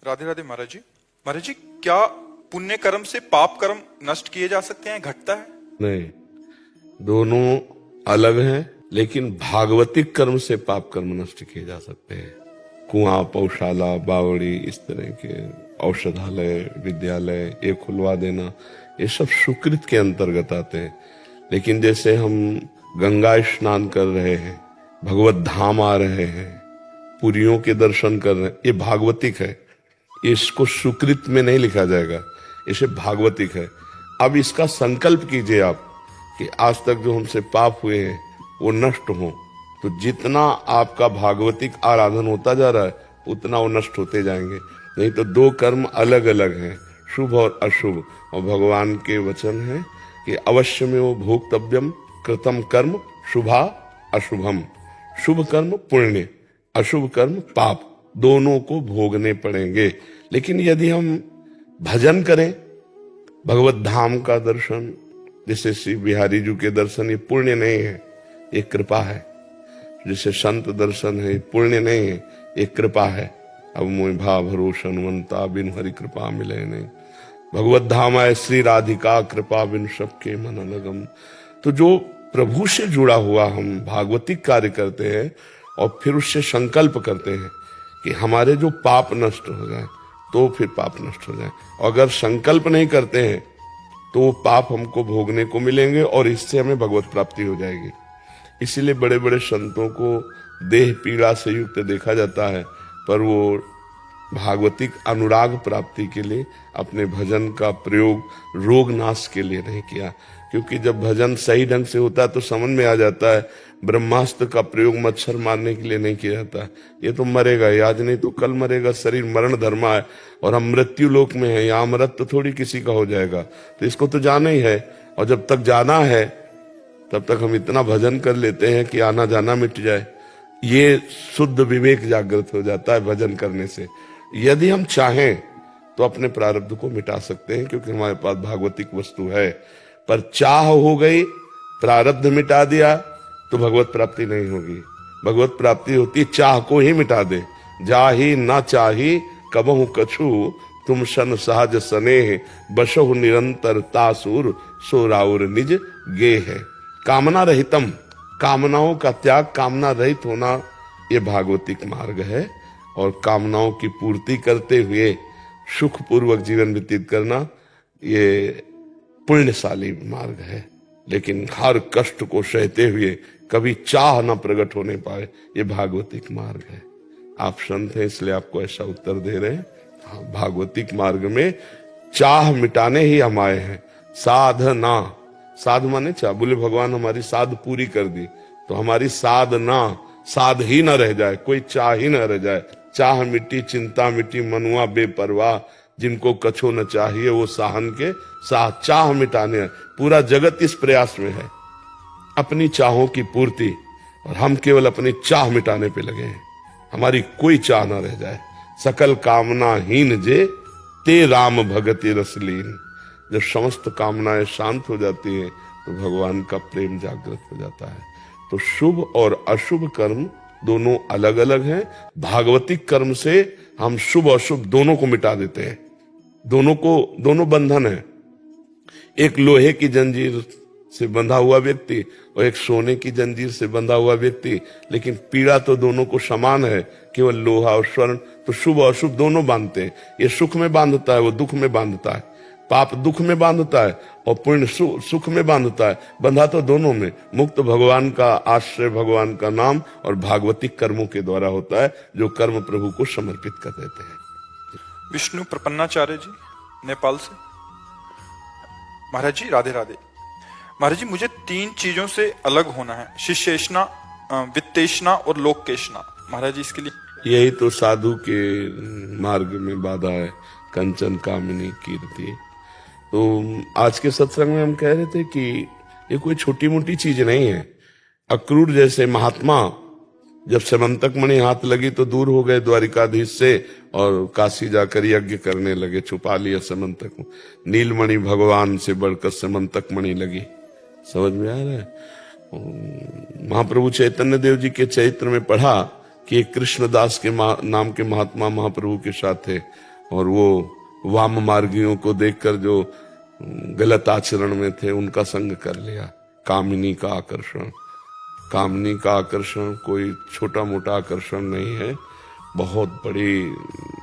राधे राधे महाराज जी। महाराज जी, क्या पुण्य कर्म से पाप कर्म नष्ट किए जा सकते हैं, घटता है? नहीं, दोनों अलग हैं, लेकिन भागवतिक कर्म से पाप कर्म नष्ट किए जा सकते हैं। कुआं, पौशाला, बावड़ी, इस तरह के औषधालय, विद्यालय ये खुलवा देना, ये सब सुकृत के अंतर्गत आते हैं। लेकिन जैसे हम गंगा स्नान कर रहे हैं, भगवत धाम आ रहे हैं, पुरियों के दर्शन कर रहे हैं, ये भागवतिक है। इसको सुकृत में नहीं लिखा जाएगा, इसे भागवतिक है। अब इसका संकल्प कीजिए आप कि आज तक जो हमसे पाप हुए हैं वो नष्ट हो, तो जितना आपका भागवतिक आराधन होता जा रहा है उतना वो नष्ट होते जाएंगे। नहीं तो दो कर्म अलग अलग हैं, शुभ और अशुभ। और भगवान के वचन है कि अवश्य में वो भोक्तव्यम कृतम कर्म शुभा अशुभम। शुभ कर्म पुण्य, अशुभ कर्म पाप, दोनों को भोगने पड़ेंगे। लेकिन यदि हम भजन करें, भगवत धाम का दर्शन, जैसे श्री बिहारी जी के दर्शन, ये पुण्य नहीं है, ये कृपा है। जैसे संत दर्शन है, ये पुण्य नहीं है, ये कृपा है। अब मोह भा भरोसनवंता बिन हरि कृपा मिले नहीं। भगवत धाम है श्री राधिका कृपा बिन सबके मन लगम। तो जो प्रभु से जुड़ा हुआ हम भागवतिक कार्य करते हैं और फिर उससे संकल्प करते हैं कि हमारे जो पाप नष्ट हो जाए, तो फिर पाप नष्ट हो जाए। और अगर संकल्प नहीं करते हैं तो वो पाप हमको भोगने को मिलेंगे और इससे हमें भगवत प्राप्ति हो जाएगी। इसीलिए बड़े बड़े संतों को देह पीड़ा से युक्त देखा जाता है, पर वो भागवतिक अनुराग प्राप्ति के लिए अपने भजन का प्रयोग रोग नाश के लिए नहीं किया। क्योंकि जब भजन सही ढंग से होता है तो समझ में आ जाता है, ब्रह्मास्त्र का प्रयोग मच्छर मारने के लिए नहीं किया जाता। ये तो मरेगा, आज नहीं तो कल मरेगा, शरीर मरण धर्मा है और हम मृत्यु लोक में है, यहाँ अमृत तो थोड़ी किसी का हो जाएगा। तो इसको तो जाना ही है, और जब तक जाना है तब तक हम इतना भजन कर लेते हैं कि आना जाना मिट जाए। ये शुद्ध विवेक जागृत हो जाता है भजन करने से। यदि हम चाहें तो अपने प्रारब्ध को मिटा सकते हैं, क्योंकि हमारे पास भागवतिक वस्तु है। पर चाह हो गई, प्रारब्ध मिटा दिया, तो भगवत प्राप्ति नहीं होगी। भगवत प्राप्ति होती चाह को ही मिटा दे। जाही ना चाही कबहु कछु, तुम सन सहज सनेह, बसहु निरंतर तासुर, सो राउर निज गे है। कामना रहितम, कामनाओं का त्याग, कामना रहित होना, ये भागवतिक मार्ग है। और कामनाओं की पूर्ति करते हुए सुख पूर्वक जीवन व्यतीत करना, ये पुण्यशाली मार्ग है। लेकिन हर कष्ट को सहते हुए कभी चाह न प्रकट होने पाए, ये भागवतिक मार्ग है। आप संत हैं इसलिए आपको ऐसा उत्तर दे रहे हैं। हाँ, भागवतिक मार्ग में चाह मिटाने ही हम आए हैं। साधना, साध माने चाह, बोले भगवान हमारी साध पूरी कर दी, तो हमारी साधना, साध ही न रह जाए, कोई चाह ही न रह जाए। चाह मिट्टी, चिंता मिट्टी, मनुआ बेपरवाह, जिनको कछो न चाहिए वो साहन के साह। चाह मिटाने पूरा जगत इस प्रयास में है, अपनी चाहों की पूर्ति, और हम केवल अपनी चाह मिटाने पे लगे हैं। हमारी कोई चाह ना रह जाए। सकल कामना हीन जे ते राम भगति रसलीन। जब समस्त कामनाएं शांत हो जाती हैं तो भगवान का प्रेम जागृत हो जाता है। तो शुभ और अशुभ कर्म दोनों अलग अलग हैं। भागवतिक कर्म से हम शुभ अशुभ दोनों को मिटा देते हैं। दोनों बंधन है। एक लोहे की जंजीर से बंधा हुआ व्यक्ति और एक सोने की जंजीर से बंधा हुआ व्यक्ति, लेकिन पीड़ा तो दोनों को समान है, केवल लोहा और स्वर्ण। तो शुभ और अशुभ दोनों बांधते हैं। ये सुख में बांधता है, वो दुख में बांधता है। पाप दुख में बांधता है और पुण्य सुख में बांधता है। बंधा तो दोनों में। मुक्त भगवान का आश्रय, भगवान का नाम और भागवतिक कर्मों के द्वारा होता है, जो कर्म प्रभु को समर्पित कर देते हैं। विष्णु प्रपन्नाचार्य जी, नेपाल से। महाराज जी राधे राधे। महाराज जी, मुझे 3 चीजों से अलग होना है, शिष्येषणा, वित्तेषणा और लोकेषणा। महाराज जी, इसके लिए यही तो साधु के मार्ग में बाधा है, कंचन कामिनी कीर्ति। तो आज के सत्संग में हम कह रहे थे कि ये कोई छोटी मोटी चीज नहीं है। अक्रूर जैसे महात्मा जब समंतक मणि हाथ लगी तो दूर हो गए द्वारिकाधीश से और काशी जाकर यज्ञ करने लगे, छुपा लिया समंतक। नीलमणि भगवान से बढ़कर समंतक मणि लगी। समझ में आ रहा है? महाप्रभु चैतन्य देव जी के चरित्र में पढ़ा कि एक कृष्णदास के नाम के महात्मा महाप्रभु के साथ थे और वो वाम मार्गियों को देखकर जो गलत आचरण में थे उनका संग कर लिया। कामिनी का आकर्षण, कामनी का आकर्षण कोई छोटा मोटा आकर्षण नहीं है, बहुत बड़ी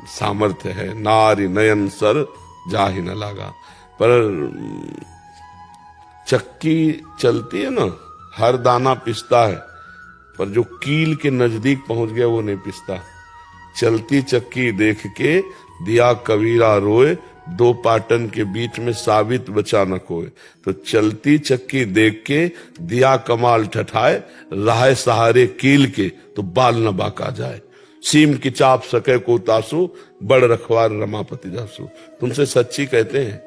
सामर्थ्य है। नारी नयन सर जाहि न लागा। पर चक्की चलती है ना, हर दाना पिसता है, पर जो कील के नजदीक पहुंच गया वो नहीं पिसता। चलती चक्की देख के दिया कबीरा रोए, दो पाटन के बीच में साबित बचा न कोई। तो चलती चक्की देख के दिया कमाल ठठाए, राह सहारे कील के तो बाल न बाका जाए। सीम की चाप सके को तासु, बड़ रखवार रमापति जासु। तुमसे सच्ची कहते हैं,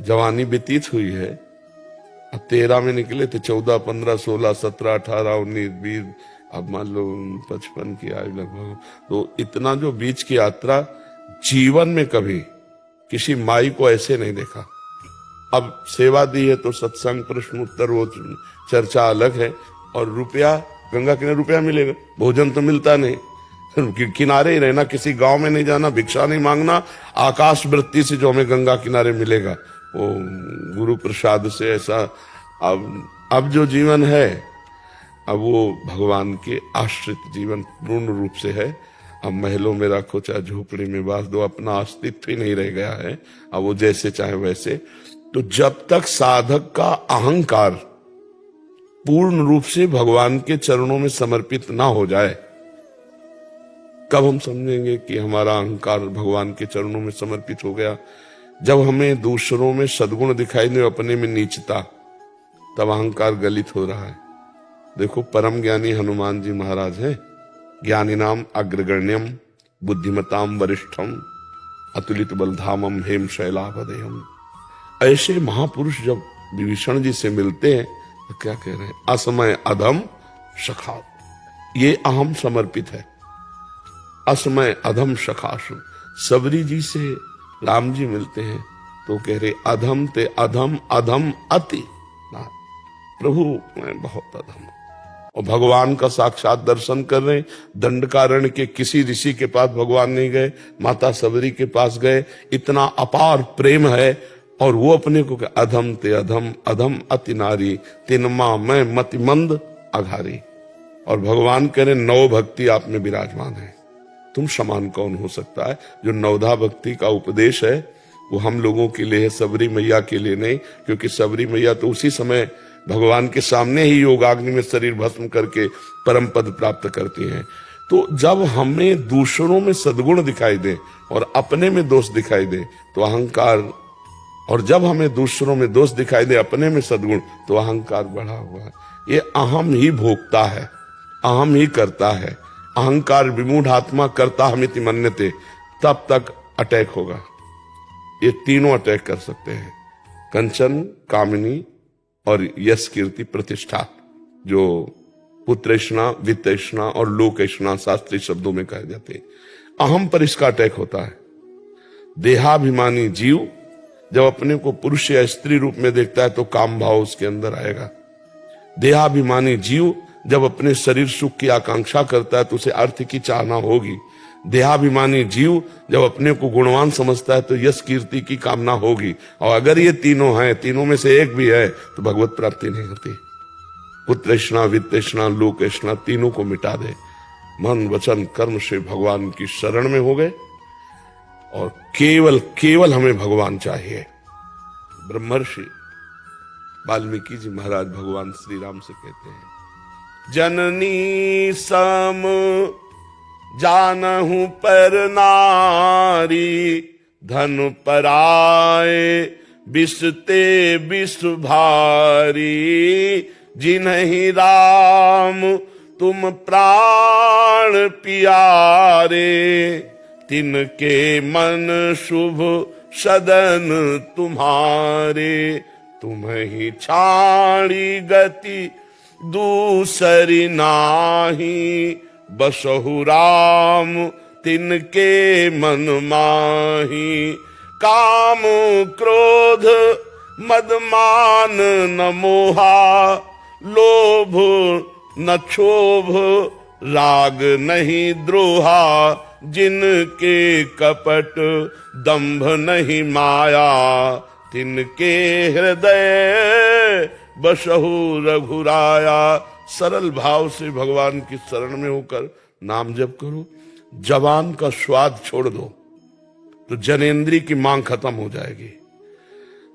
जवानी व्यतीत हुई है, अब 13 में निकले थे, 14, 15, 16, 17, 18, 19, 20, अब मान लो 55 की आयु लगभग। तो इतना जो बीच की यात्रा, जीवन में कभी किसी माई को ऐसे नहीं देखा। अब सेवा दी है तो सत्संग, प्रश्न उत्तर, वो चर्चा अलग है। और रुपया, गंगा किनारे रुपया मिलेगा, भोजन तो मिलता नहीं, किनारे ही रहना, किसी गांव में नहीं जाना, भिक्षा नहीं मांगना, आकाश वृत्ति से जो हमें गंगा किनारे मिलेगा वो गुरु प्रसाद से। ऐसा अब जो जीवन है, अब वो भगवान के आश्रित जीवन पूर्ण रूप से है। अब महलों में रखो चाहे झोपड़ी में बांध दो, अपना अस्तित्व ही नहीं रह गया है। अब वो जैसे चाहे वैसे। तो जब तक साधक का अहंकार पूर्ण रूप से भगवान के चरणों में समर्पित ना हो जाए, कब हम समझेंगे कि हमारा अहंकार भगवान के चरणों में समर्पित हो गया? जब हमें दूसरों में सद्गुण दिखाई दे, अपने में नीचता, तब अहंकार गलित हो रहा है। देखो, परम ज्ञानी हनुमान जी महाराज हैं, ज्ञानी नाम अग्रगण्यम बुद्धिमताम वरिष्ठम अतुलित बलधामम हेम शैलाभदेयम। ऐसे महापुरुष जब विभीषण जी से मिलते हैं तो क्या कह रहे हैं? असमय अधम सखा, ये अहम समर्पित है। असमय अधम सखासु। सबरी जी से राम जी मिलते हैं तो कह रहे अधम ते अधम, अधम अति। प्रभु मैं बहुत अधम। और भगवान का साक्षात दर्शन कर रहे हैं। दंडकारण्य के किसी ऋषि के पास भगवान नहीं गए, माता सबरी के पास गए। इतना अपार प्रेम है। और वो अपने को अधम ते अधम, अधम अति नारी, तिनमा मैं मतिमंद अघारी। और भगवान कह रहे नव भक्ति आप में विराजमान है, तुम समान कौन हो सकता है? जो नवधा भक्ति का उपदेश है वो हम लोगों के लिए है, सबरी मैया के लिए नहीं। क्योंकि सबरी मैया तो उसी समय भगवान के सामने ही योगाग्नि में शरीर भस्म करके परम पद प्राप्त करती हैं। तो जब हमें दूसरों में सद्गुण दिखाई दे और अपने में दोष दिखाई दे तो अहंकार, और जब हमें दूसरों में दोष दिखाई दे, अपने में सद्गुण, तो अहंकार बढ़ा हुआ है। ये अहम ही भोगता है, अहम ही करता है। अहंकार विमूढ़ आत्मा करता हमिति मन्यते, तब तक अटैक होगा। ये तीनों अटैक कर सकते हैं, कंचन, कामिनी और यश, कीर्ति, प्रतिष्ठा, जो पुत्रेष्णा, वित्तेष्णा और लोकेष्णा शास्त्रीय शब्दों में कहे जाते हैं। अहम पर इसका अटैक होता है। देहाभिमानी जीव जब अपने को पुरुष या स्त्री रूप में देखता है तो काम भाव उसके अंदर आएगा। देहाभिमानी जीव जब अपने शरीर सुख की आकांक्षा करता है तो उसे अर्थ की चाहना होगी। देहाभिमानी जीव जब अपने को गुणवान समझता है तो यश, कीर्ति की कामना होगी। और अगर ये तीनों हैं, तीनों में से एक भी है, तो भगवत प्राप्ति नहीं होती। पुत्रेष्णा, वित्तेष्णा, लोकेष्णा, तीनों को मिटा दे। मन वचन कर्म से भगवान की शरण में हो गए और केवल केवल हमें भगवान चाहिए। ब्रह्मर्षि वाल्मीकि जी महाराज भगवान श्री राम से कहते हैं, जननी सम जानहु पर नारी, धन पराए बिसते बिस भारी। जिन्हि राम तुम प्राण प्यारे, तिनके मन शुभ सदन तुम्हारे। तुम्हि छाड़ी गति दूसरी नाही, बसहु राम तिनके मन माही। काम क्रोध मद मान न मोहा, लोभ न क्षोभ राग नहीं द्रोहा। जिनके कपट दंभ नहीं माया, तिनके हृदय बसहु रघुराया। सरल भाव से भगवान की शरण में होकर नाम जप करो। जबान का स्वाद छोड़ दो तो जनेंद्री की मांग खत्म हो जाएगी।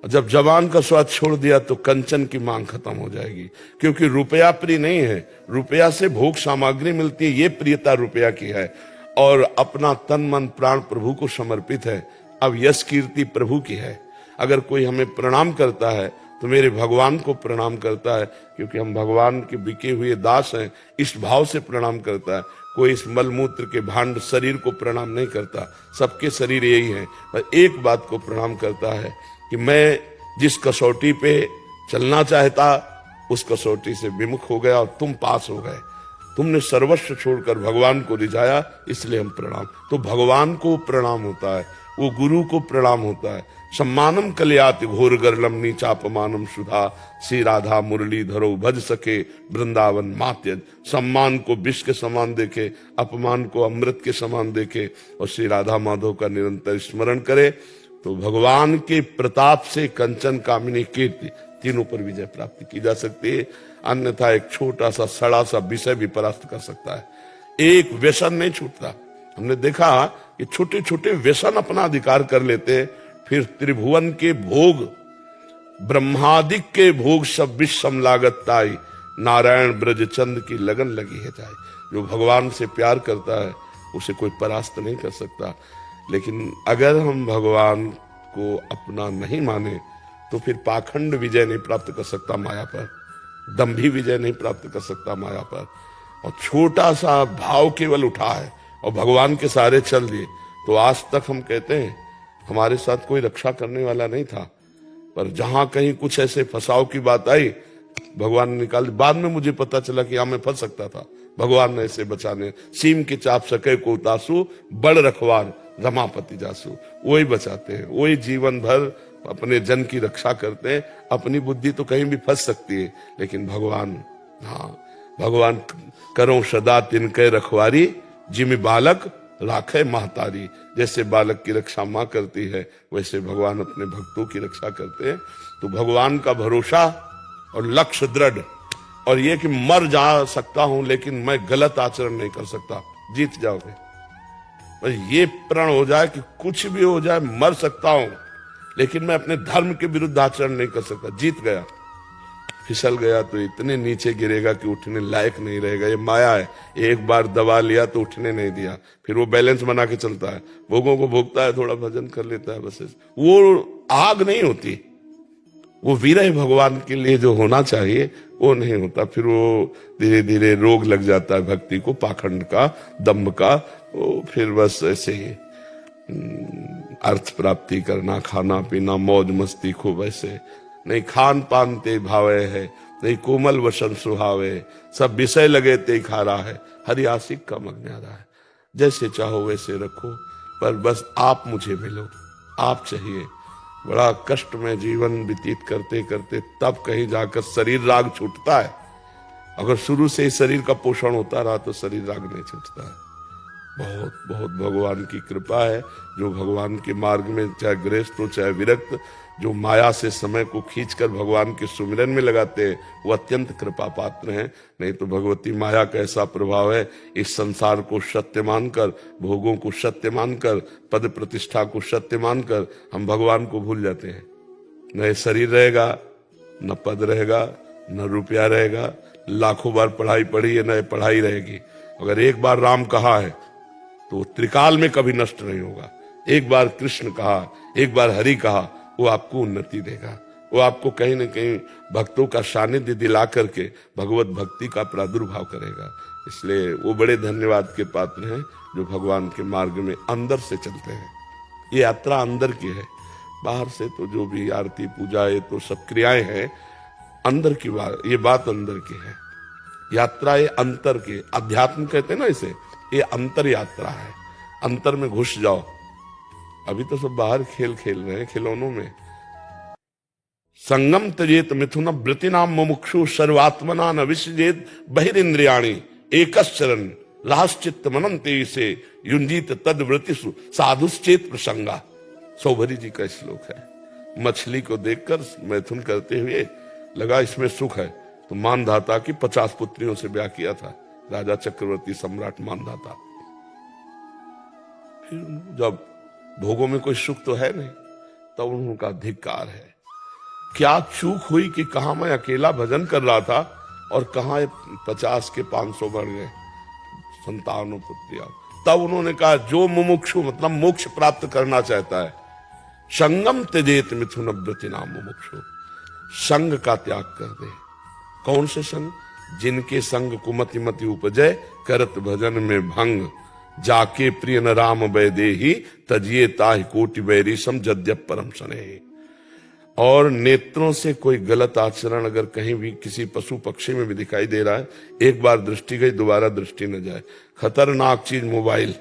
जब जबान का स्वाद छोड़ दिया तो कंचन की मांग खत्म हो जाएगी। क्योंकि रुपया प्रिय नहीं है, रुपया से भोग सामग्री मिलती है, ये प्रियता रुपया की है। और अपना तन मन प्राण प्रभु को समर्पित है। अब यश कीर्ति प्रभु की है। अगर कोई हमें प्रणाम करता है तो मेरे भगवान को प्रणाम करता है, क्योंकि हम भगवान के बिके हुए दास हैं, इस भाव से प्रणाम करता है। कोई इस मलमूत्र के भांड शरीर को प्रणाम नहीं करता, सबके शरीर यही है। पर एक बात को प्रणाम करता है कि मैं जिस कसौटी पे चलना चाहता उस कसौटी से विमुख हो गया और तुम पास हो गए। तुमने सर्वस्व छोड़कर भगवान को रिझाया, इसलिए हम प्रणाम। तो भगवान को प्रणाम होता है, वो गुरु को प्रणाम होता है। सम्मानम कल्याति घोर गर्लम नीचापमानम सुधा, श्री राधा मुरली धरो भज सके वृंदावन मात्यज। सम्मान को विष के समान देखे, अपमान को अमृत के समान देखे और श्री राधा माधव का निरंतर स्मरण करे तो भगवान के प्रताप से कंचन कामिनी कीर्ति तीनों पर विजय प्राप्त की जा सकती है। अन्यथा एक छोटा सा सड़ा सा विषय भी परास्त कर सकता है। एक व्यसन नहीं छूटता। हमने देखा कि छोटे छोटे व्यसन अपना अधिकार कर लेते हैं, फिर त्रिभुवन के भोग ब्रह्मादिक के भोग सब विषम लागत ताई, नारायण ब्रज चंद की लगन लगी है जाए। जो भगवान से प्यार करता है उसे कोई परास्त नहीं कर सकता। लेकिन अगर हम भगवान को अपना नहीं माने तो फिर पाखंड विजय नहीं प्राप्त कर सकता माया पर, दंभी विजय नहीं प्राप्त कर सकता माया पर। और छोटा सा भाव केवल उठा है और भगवान के सहारे चल दिए तो आज तक हम कहते हैं हमारे साथ कोई रक्षा करने वाला नहीं था। पर जहां कहीं कुछ ऐसे फंसाव की बात आई, भगवान ने निकाल। बाद में मुझे पता चला कि मैं फंस सकता था, भगवान ने ऐसे बचाने। सीम के चाप सके को तासु, बड़ रखवार रमापति जासु। वही बचाते हैं, वही जीवन भर अपने जन की रक्षा करते हैं। अपनी बुद्धि तो कहीं भी फंस सकती है, लेकिन भगवान, हाँ भगवान करो सदा तिनके रखवारी, जिम बालक राखे महतारी। जैसे बालक की रक्षा माँ करती है वैसे भगवान अपने भक्तों की रक्षा करते हैं। तो भगवान का भरोसा और लक्ष्य दृढ़, और ये कि मर जा सकता हूं लेकिन मैं गलत आचरण नहीं कर सकता, जीत जाओगे। और ये प्रण हो जाए कि कुछ भी हो जाए, मर सकता हूं लेकिन मैं अपने धर्म के विरुद्ध आचरण नहीं कर सकता, जीत गया। फिसल गया तो इतने नीचे गिरेगा कि उठने लायक नहीं रहेगा। ये माया है, एक बार दबा लिया तो उठने नहीं दिया, फिर वो बैलेंस बना के चलता है, भोगों को भोगता है, थोड़ा भजन कर लेता है, बस। वो आग नहीं होती, वो विरह भगवान के लिए जो होना चाहिए वो नहीं होता। फिर वो धीरे धीरे रोग लग जाता है भक्ति को, पाखंड का, दम्भ का। वो फिर बस ऐसे ही अर्थ प्राप्ति करना, खाना पीना, मौज मस्ती खूब ऐसे नहीं। खान पान ते भावे है, नहीं कोमल वसन सुहावे, सब विषय लगे ते खारा है, हरि आशिक का मग्नारा है। जैसे चाहो वैसे रखो, पर बस आप मुझे मिलो, आप चाहिए। बड़ा कष्ट में जीवन व्यतीत करते करते तब कहीं जाकर शरीर राग छूटता है। अगर शुरू से ही शरीर का पोषण होता रहा तो शरीर राग नहीं छूटता है। बहुत बहुत भगवान की कृपा है। जो भगवान के मार्ग में चाहे गृहस्थ हो चाहे विरक्त, जो माया से समय को खींचकर भगवान के सुमिरन में लगाते हैं वो अत्यंत कृपा पात्र हैं। नहीं तो भगवती माया का ऐसा प्रभाव है, इस संसार को सत्य मानकर, भोगों को सत्य मानकर, पद प्रतिष्ठा को सत्य मानकर हम भगवान को भूल जाते हैं। न शरीर रहेगा, न पद रहेगा, न रुपया रहेगा। लाखों बार पढ़ाई पढ़ी है, न पढ़ाई रहेगी। अगर एक बार राम कहा है तो त्रिकाल में कभी नष्ट नहीं होगा। एक बार कृष्ण कहा, एक बार हरि कहा, वो आपको उन्नति देगा। वो आपको कहीं न कहीं भक्तों का सानिध्य दिला करके भगवत भक्ति का प्रादुर्भाव करेगा। इसलिए वो बड़े धन्यवाद के पात्र हैं जो भगवान के मार्ग में अंदर से चलते हैं। ये यात्रा अंदर की है, बाहर से तो जो भी आरती पूजा ये तो सब क्रियाएं हैं, अंदर की बात, ये बात अंदर की है। यात्रा ये अंतर की, अध्यात्म कहते हैं ना इसे, ये अंतर यात्रा है। अंतर में घुस जाओ। अभी तो सब बाहर खेल खेल रहे हैं, खिलौनों में। संगम तजेत मिथुन वृत्ति नाम मुमुक्षु सर्वात्मना न विसजेत बहिरिंद्रियाणि एकश्चरण राश्चित्त मनंते से युंजित तद्वृतिषु साधुश्चेत प्रसंगा। सौभरी जी का श्लोक है। मछली को देखकर मैथुन करते हुए लगा इसमें सुख है, तो मानधाता की 50 पुत्रियों से ब्याह किया था, राजा चक्रवर्ती सम्राट मानधाता। फिर जब भोगों में कोई सुख तो है नहीं, तब उनका धिक्कार है। क्या चूक हुई कि कहां मैं अकेला भजन कर रहा था और कहां 50 के 500 बढ़ गए संतानों पुत्रियां। तब उन्होंने कहा जो मुमुक्षु मतलब मोक्ष प्राप्त करना चाहता है, संगम त्यजेत मिथुन व्रति नाम मुमुक्षु, संग का त्याग कर दे। कौन से संग? जिनके संग कुमति मति उपजय, करत भजन में भंग, जाके प्रिय न राम वैदेही, तजिए ताहि कोटि वैरीसम जद्यप परम स्नेही। और नेत्रों से कोई गलत आचरण अगर कहीं भी किसी पशु पक्षी में भी दिखाई दे रहा है, एक बार दृष्टि गई दोबारा दृष्टि न जाए। खतरनाक चीज मोबाइल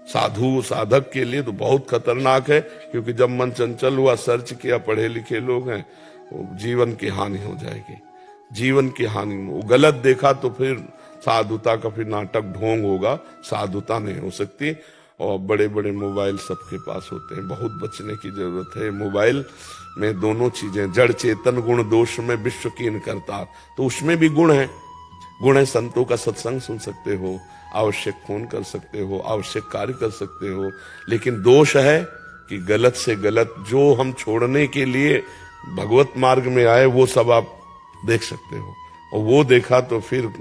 साधु साधक के लिए तो बहुत खतरनाक है, क्योंकि जब मन चंचल हुआ, सर्च किया, पढ़े लिखे लोग हैं, जीवन की हानि हो जाएगी, जीवन की हानि। वो गलत देखा तो फिर साधुता का फिर नाटक ढोंग होगा, साधुता नहीं हो सकती। और बड़े बड़े मोबाइल सबके पास होते हैं, बहुत बचने की जरूरत है। मोबाइल में दोनों चीजें, जड़ चेतन गुण दोष में विश्व कीन करता, तो उसमें भी गुण है। गुण है संतों का सत्संग सुन सकते हो, आवश्यक फोन कर सकते हो, आवश्यक कार्य कर सकते हो। लेकिन दोष है कि गलत से गलत जो हम छोड़ने के लिए भगवत मार्ग में आए वो सब आप देख सकते हो। और वो देखा तो फिर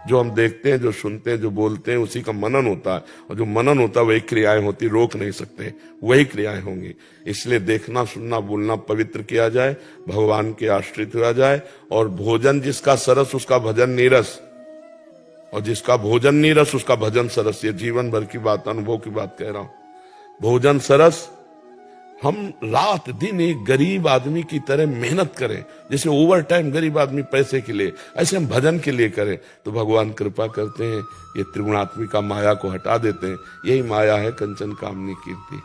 जो हम देखते हैं, जो सुनते हैं, जो बोलते हैं, उसी का मनन होता है। और जो मनन होता है वही क्रियाएं होती, रोक नहीं सकते, वही क्रियाएं होंगी। इसलिए देखना सुनना बोलना पवित्र किया जाए, भगवान के आश्रित हुआ जाए। और भोजन जिसका सरस उसका भजन नीरस, और जिसका भोजन नीरस उसका भजन सरस। ये जीवन भर की बात, अनुभव की बात कह रहा हूं। भोजन सरस, हम रात दिन एक गरीब आदमी की तरह मेहनत करें, जैसे ओवर टाइम गरीब आदमी पैसे के लिए, ऐसे हम भजन के लिए करें तो भगवान कृपा करते हैं, ये त्रिगुणात्मिका माया को हटा देते हैं। यही माया है कंचन कामनी कीर्ति।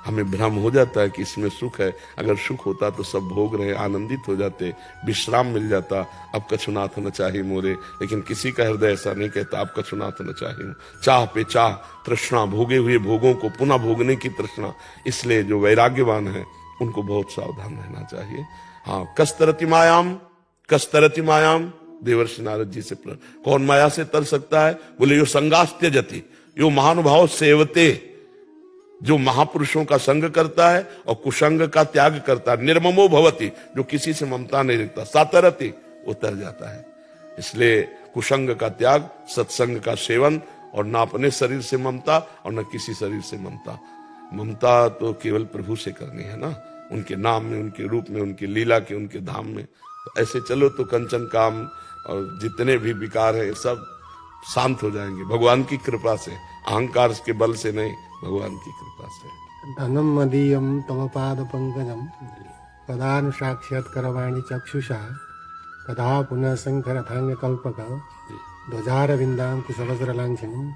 हमें भ्रम हो जाता है कि इसमें सुख है, अगर सुख होता तो सब भोग रहे, आनंदित हो जाते, विश्राम मिल जाता। अब कछुनाथ न चाही मोरे, लेकिन किसी का हृदय ऐसा नहीं कहता अब कछुनाथ न चाही। चाह पे चाह, तृष्णा, भोगे हुए भोगों को पुनः भोगने की तृष्णा। इसलिए जो वैराग्यवान है उनको बहुत सावधान रहना चाहिए। हाँ, कस्तरति मायाम, देवर्षि नारद जी से कौन माया से तर सकता है? बोले यो संगास्त्य जति, यो महानुभाव सेवते, जो महापुरुषों का संग करता है और कुसंग का त्याग करता है। निर्ममो भवति, जो किसी से ममता नहीं रखता। सातरति, उतर जाता है। इसलिए कुसंग का त्याग, सत्संग का सेवन, और न अपने शरीर से ममता और न किसी शरीर से ममता। ममता तो केवल प्रभु से करनी है ना, उनके नाम में, उनके रूप में, उनकी लीला के, उनके धाम में। तो ऐसे चलो तो कंचन काम और जितने भी विकार है सब शांत हो जाएंगे भगवान की कृपा से, अहंकार के बल से नहीं, भगवान की कृपा से। धनम मदीयम तव पाद पंकजम, कदा नु साक्षात् करवाणी चक्षुषा, कदा पुनः शंकर थांग कल्पक, ध्वजारविंदाम कुशवज्र लांछनम।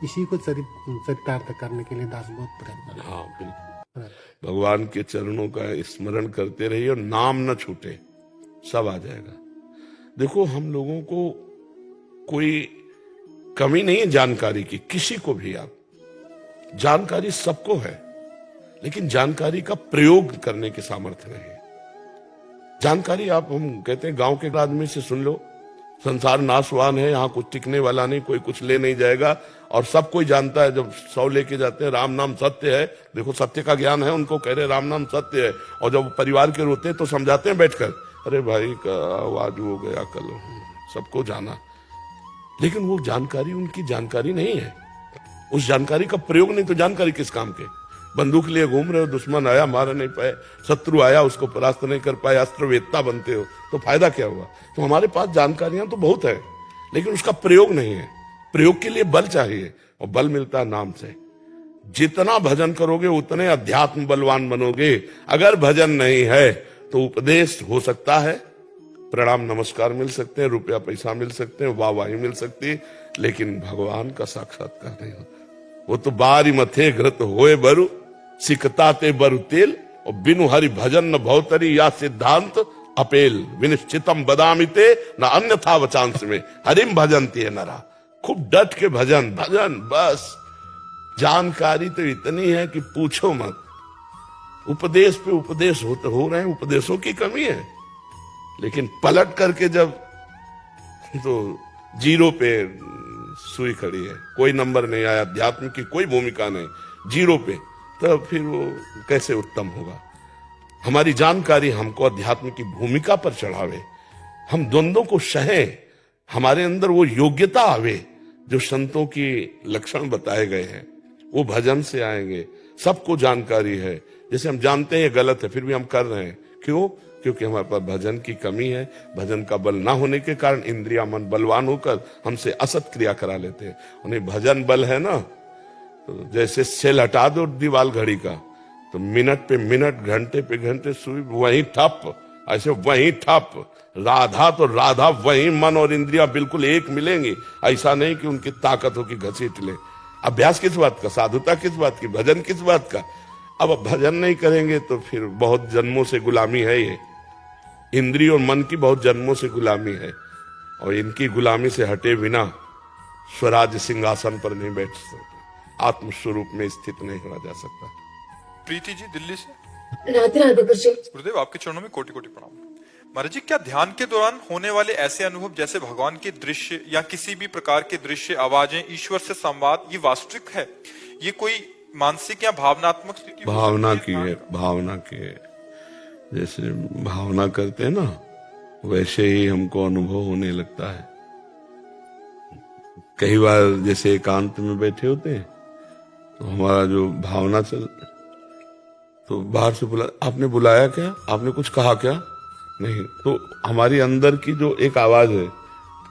इसी को चरितार्थ करने के लिए दास बहुत प्रयत्न। हाँ बिल्कुल, भगवान के चरणों का स्मरण करते रहिए और नाम न छूटे, सब आ जाएगा। देखो, हम लोगों को कोई कमी नहीं है जानकारी की, किसी को भी। आप जानकारी सबको है, लेकिन जानकारी का प्रयोग करने के सामर्थ्य नहीं है। जानकारी आप, हम कहते हैं गांव के आदमी से सुन लो, संसार नाशवान है, यहाँ कुछ टिकने वाला नहीं, कोई कुछ ले नहीं जाएगा, और सब कोई जानता है। जब 100 लेके जाते हैं, राम नाम सत्य है, देखो सत्य का ज्ञान है उनको, कह रहे राम नाम सत्य है। और जब परिवार के रोते हैं तो समझाते हैं बैठकर, अरे भाई का आवाज हो गया कल, सबको जाना। लेकिन वो जानकारी उनकी जानकारी नहीं है, उस जानकारी का प्रयोग नहीं, तो जानकारी किस काम के? बंदूक लिए घूम रहे हो, दुश्मन आया मार नहीं पाए, शत्रु आया उसको परास्त नहीं कर पाए, अस्त्र वेत्ता बनते हो, तो फायदा क्या हुआ? तो हमारे पास जानकारियां तो बहुत है, लेकिन उसका प्रयोग नहीं है। प्रयोग के लिए बल चाहिए, और बल मिलता है नाम से। जितना भजन करोगे उतने अध्यात्म बलवान बनोगे। अगर भजन नहीं है तो उपदेश हो सकता है, प्रणाम नमस्कार मिल सकते हैं, रुपया पैसा मिल सकते हैं, वाहवाही मिल सकती है, लेकिन भगवान का साक्षात्कार नहीं होता। वो तो बारी मथे घृत होए बरु, सिकता ते बरु तेल, और बिनु हरि भजन न भौतरी या सिद्धांत अपेल। विनिश्चितम बदामिते न अन्यथा वचांस में, हरिम भजनती है नरा। खूब डट के भजन भजन बस। जानकारी तो इतनी है कि पूछो मत। उपदेश पे उपदेश हो रहे हैं, उपदेशों की कमी है, लेकिन पलट करके जब तो जीरो पे सुई खड़ी है, कोई नंबर नहीं आया, अध्यात्म की कोई भूमिका नहीं, जीरो पे, तब फिर वो कैसे उत्तम होगा। हमारी जानकारी हमको अध्यात्म की भूमिका पर चढ़ावे, हम द्वंद्वों को सहें, हमारे अंदर वो योग्यता आवे जो संतों की लक्षण बताए गए हैं, वो भजन से आएंगे। सबको जानकारी है, जैसे हम जानते हैं ये गलत है फिर भी हम कर रहे हैं, क्यों? क्योंकि हमारे पास भजन की कमी है। भजन का बल ना होने के कारण इंद्रिया मन बलवान होकर हमसे असत क्रिया करा लेते हैं। उन्हें भजन बल है ना, तो जैसे सेल हटा दो दीवाल घड़ी का, तो मिनट पे मिनट, घंटे पे घंटे सुई वहीं ठप, ऐसे वहीं ठप। राधा तो राधा, वहीं मन और इंद्रिया बिल्कुल एक मिलेंगी। ऐसा नहीं कि उनकी ताकत हो कि घसीट ले। अभ्यास किस बात का, साधुता किस बात की, भजन किस बात का। अब भजन नहीं करेंगे तो फिर बहुत जन्मों से गुलामी है ये, इंद्रिय और मन की बहुत जन्मों से गुलामी है, और इनकी गुलामी से हटे बिना स्वराज सिंहासन पर नहीं बैठ सकते, आत्मस्वरूप में स्थित नहीं होना जा सकता। प्रीति जी दिल्ली से। राधे राधे गुरुजी। गुरुदेव आपके चरणों में कोटि कोटि प्रणाम। महाराज जी, क्या ध्यान के दौरान होने वाले ऐसे अनुभव जैसे भगवान के दृश्य या किसी भी प्रकार के दृश्य, आवाजें, ईश्वर से संवाद, ये वास्तविक है? ये कोई मानसिक या भावनात्मक स्थिति? भावना की है, भावना की है। जैसे भावना करते हैं ना, वैसे ही हमको अनुभव होने लगता है। कई बार जैसे एकांत में बैठे होते हैं तो हमारा जो भावना चल, तो बाहर से बुला, आपने बुलाया क्या, आपने कुछ कहा क्या, नहीं, तो हमारी अंदर की जो एक आवाज है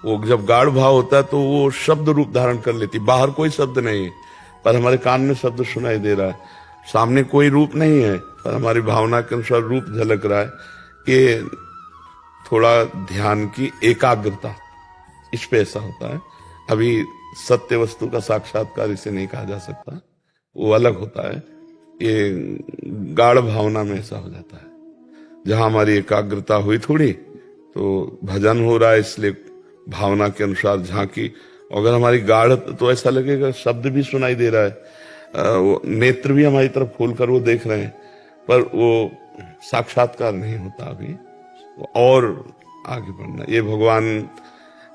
वो जब गाढ़ भाव होता है तो वो शब्द रूप धारण कर लेती। बाहर कोई शब्द नहीं है पर हमारे कान में शब्द सुनाई दे रहा है, सामने कोई रूप नहीं है पर हमारी भावना के अनुसार रूप झलक रहा है। कि थोड़ा ध्यान की एकाग्रता, इस पे ऐसा होता है। अभी सत्य वस्तु का साक्षात्कार इसे नहीं कहा जा सकता, वो अलग होता है। ये गाढ़ भावना में ऐसा हो जाता है, जहां हमारी एकाग्रता हुई थोड़ी तो भजन हो रहा है, इसलिए भावना के अनुसार झांकी। अगर हमारी गाढ़ तो ऐसा लगेगा शब्द भी सुनाई दे रहा है, वो नेत्र भी हमारी तरफ खोल कर वो देख रहे हैं, पर वो साक्षात्कार नहीं होता अभी, और आगे बढ़ना। ये भगवान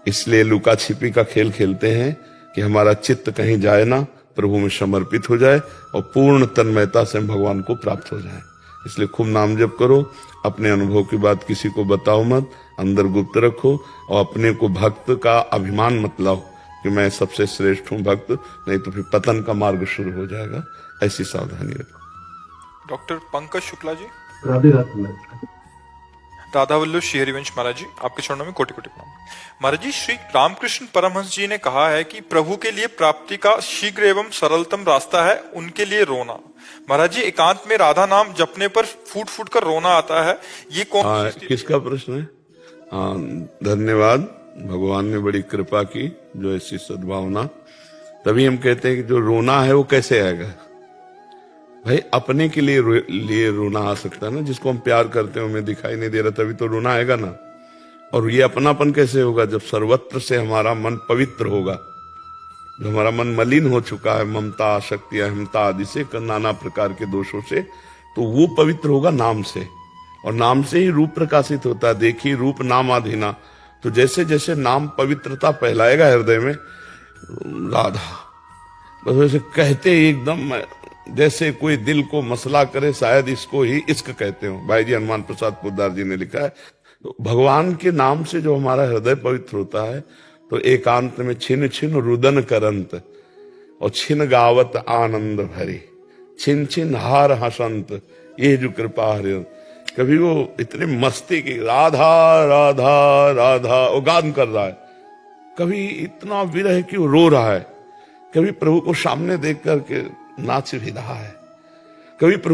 इसलिए लुका छिपी का खेल खेलते हैं कि हमारा चित्त कहीं जाए ना, प्रभु में समर्पित हो जाए और पूर्ण तन्मयता से हम भगवान को प्राप्त हो जाए। इसलिए खूब नाम जप करो, अपने अनुभव की बात किसी को बताओ मत, अंदर गुप्त रखो, और अपने को भक्त का अभिमान मत लाओ कि मैं सबसे श्रेष्ठ हूं भक्त, नहीं तो फिर पतन का मार्ग शुरू हो जाएगा। ऐसी सावधानी रखो। डॉक्टर पंकज शुक्ला जी। राधे राधे। राधा वल्लभ श्री हरिवंश महाराज जी, आपके चरणों में कोटि कोटि प्रणाम। महाराज जी, श्री रामकृष्ण परमहंस जी ने कहा है कि प्रभु के लिए प्राप्ति का शीघ्र एवं सरलतम रास्ता है उनके लिए रोना। महाराज जी, एकांत में राधा नाम जपने पर फूट फूट कर रोना आता है, ये कौन? किसका प्रश्न है? धन्यवाद, भगवान ने बड़ी कृपा की जो ऐसी सद्भावना। तभी हम कहते हैं कि जो रोना है वो कैसे आएगा भाई, अपने के लिए रोना आ सकता है ना। जिसको हम प्यार करते हैं हमें दिखाई नहीं दे रहा, तभी तो रोना आएगा ना। और ये अपनापन कैसे होगा? जब सर्वत्र से हमारा मन पवित्र होगा। जो हमारा मन मलिन हो चुका है ममता, आसक्ति, अहमता आदि से, नाना प्रकार के दोषों से, तो वो पवित्र होगा नाम से, और नाम से ही रूप प्रकाशित होता है। देखिए रूप नाम आधीना, तो जैसे जैसे नाम पवित्रता फैलाएगा हृदय में, राधा बस वैसे कहते ही एकदम जैसे कोई दिल को मसला करे, शायद इसको ही इश्क कहते हो। भाई जी हनुमान प्रसाद पोद्दार जी ने लिखा है। तो भगवान के नाम से जो हमारा हृदय पवित्र होता है, तो एकांत में छिन छिन रुदन करंत, और छिन गावत आनंद भरी, छिन छिन हार हसंत, ये जो कृपा हरि। कभी वो इतनी मस्ती की राधा राधा राधा वो गान कर रहा है, कभी इतना विरह कि वो रो रहा है, कभी प्रभु को सामने देख करके नाच भी रहा है, कभी प्रभु